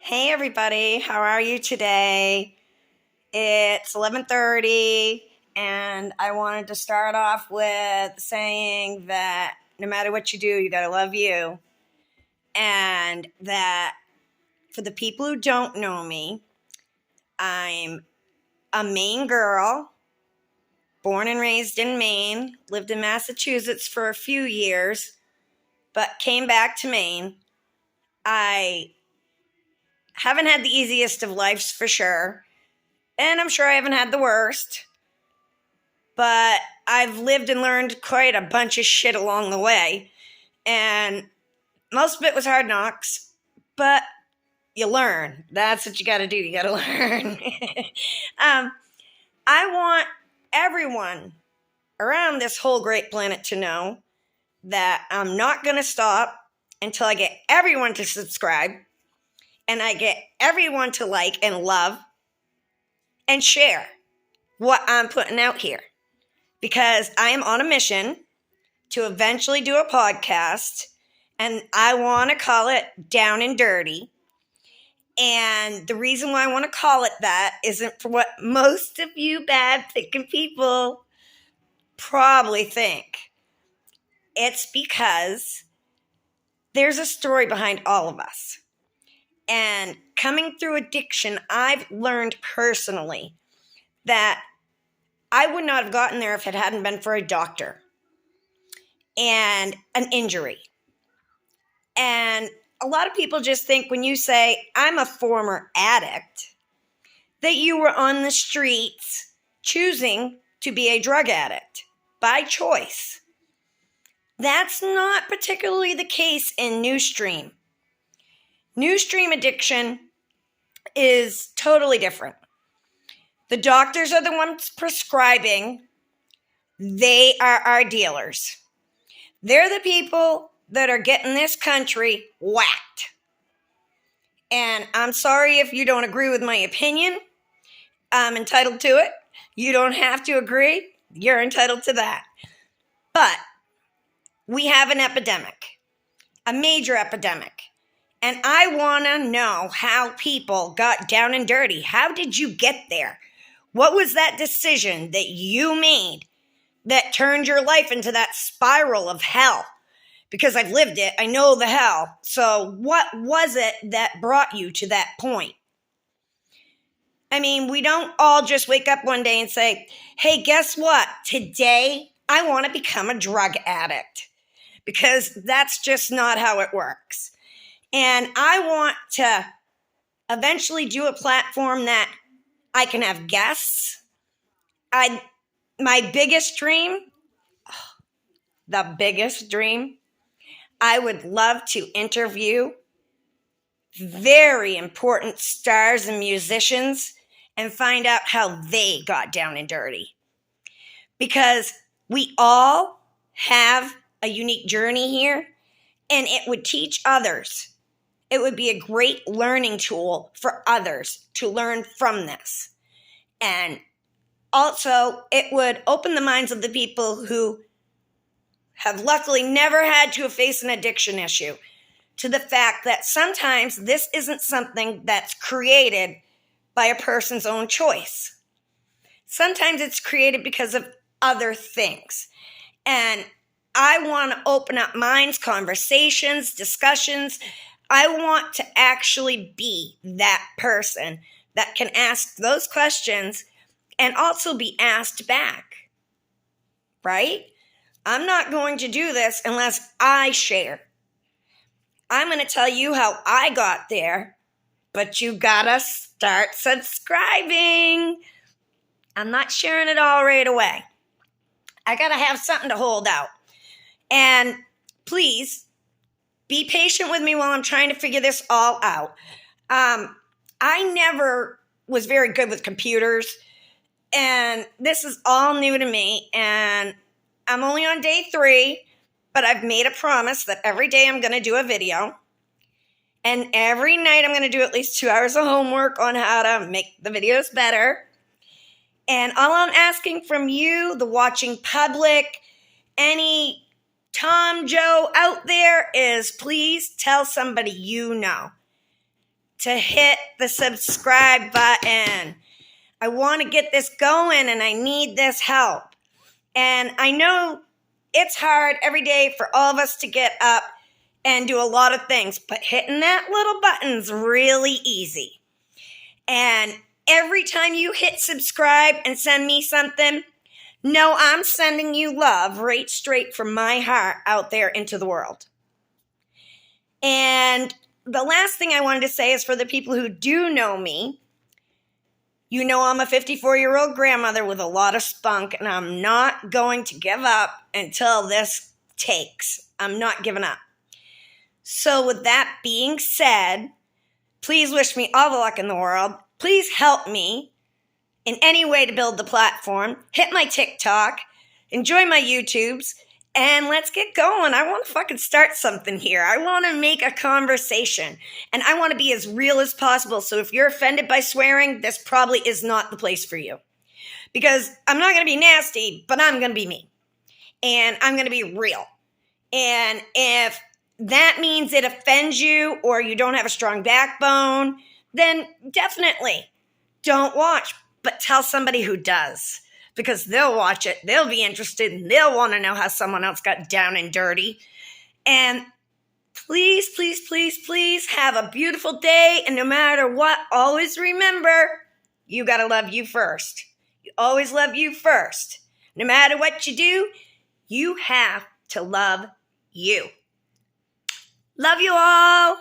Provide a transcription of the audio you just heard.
Hey everybody, how are you today? It's 11:30 and I wanted to start off with saying that no matter what you do, you got to love you. And that for the people who don't know me, I'm a Maine girl, born and raised in Maine, lived in Massachusetts for a few years, but came back to Maine. I haven't had the easiest of lives for sure. And I'm sure I haven't had the worst, but I've lived and learned quite a bunch of shit along the way. And most of it was hard knocks, but you learn. That's what you got to do. You got to learn. I want everyone around this whole great planet to know that I'm not going to stop until I get everyone to subscribe and I get everyone to like and love and share what I'm putting out here, because I am on a mission to eventually do a podcast, and I want to call it Down and Dirty. And the reason why I want to call it that isn't for what most of you bad thinking people probably think. It's because there's a story behind all of us. And coming through addiction, I've learned personally that I would not have gotten there if it hadn't been for a doctor and an injury. And a lot of people just think when you say, I'm a former addict, that you were on the streets choosing to be a drug addict by choice. That's not particularly the case in New Stream. New Stream addiction is totally different. The doctors are the ones prescribing. They are our dealers. They're the people that are getting this country whacked. And I'm sorry if you don't agree with my opinion. I'm entitled to it. You don't have to agree. You're entitled to that. But we have an epidemic, a major epidemic. And I want to know how people got down and dirty. How did you get there? What was that decision that you made that turned your life into that spiral of hell? Because I've lived it. I know the hell. So what was it that brought you to that point? I mean, we don't all just wake up one day and say, hey, guess what? Today, I want to become a drug addict. Because that's just not how it works. And I want to eventually do a platform that I can have guests. My biggest dream, I would love to interview very important stars and musicians and find out how they got down and dirty. Because we all have a unique journey here, and it would teach others. It would be a great learning tool for others to learn from this. And also, it would open the minds of the people who have luckily never had to face an addiction issue to the fact that sometimes this isn't something that's created by a person's own choice. Sometimes it's created because of other things. And I want to open up minds, conversations, discussions. I want to actually be that person that can ask those questions and also be asked back, right? I'm not going to do this unless I share. I'm going to tell you how I got there, but you gotta start subscribing. I'm not sharing it all right away. I gotta have something to hold out. And please, be patient with me while I'm trying to figure this all out. I never was very good with computers, and this is all new to me, and I'm only on day 3, but I've made a promise that every day I'm going to do a video, and every night I'm going to do at least 2 hours of homework on how to make the videos better. And all I'm asking from you, the watching public, any Tom, Joe out there, is please tell somebody you know. to hit the subscribe button. I want to get this going and I need this help. And I know it's hard every day for all of us to get up and do a lot of things, but hitting that little button's really easy. And every time you hit subscribe and send me something, know I'm sending you love right straight from my heart out there into the world. And the last thing I wanted to say is for the people who do know me, you know I'm a 54-year-old grandmother with a lot of spunk, and I'm not going to give up until this takes. I'm not giving up. So with that being said, please wish me all the luck in the world. Please help me in any way to build the platform. Hit my TikTok, enjoy my YouTubes, and let's get going. I want to fucking start something here. I want to make a conversation, and I want to be as real as possible. So if you're offended by swearing, this probably is not the place for you. Because I'm not going to be nasty, but I'm going to be me. And I'm going to be real. And if that means it offends you or you don't have a strong backbone, then definitely don't watch, but tell somebody who does. Because they'll watch it, they'll be interested, and they'll want to know how someone else got down and dirty. And please, please, please, please have a beautiful day. And no matter what, always remember, you got to love you first. You always love you first. No matter what you do, you have to love you. Love you all.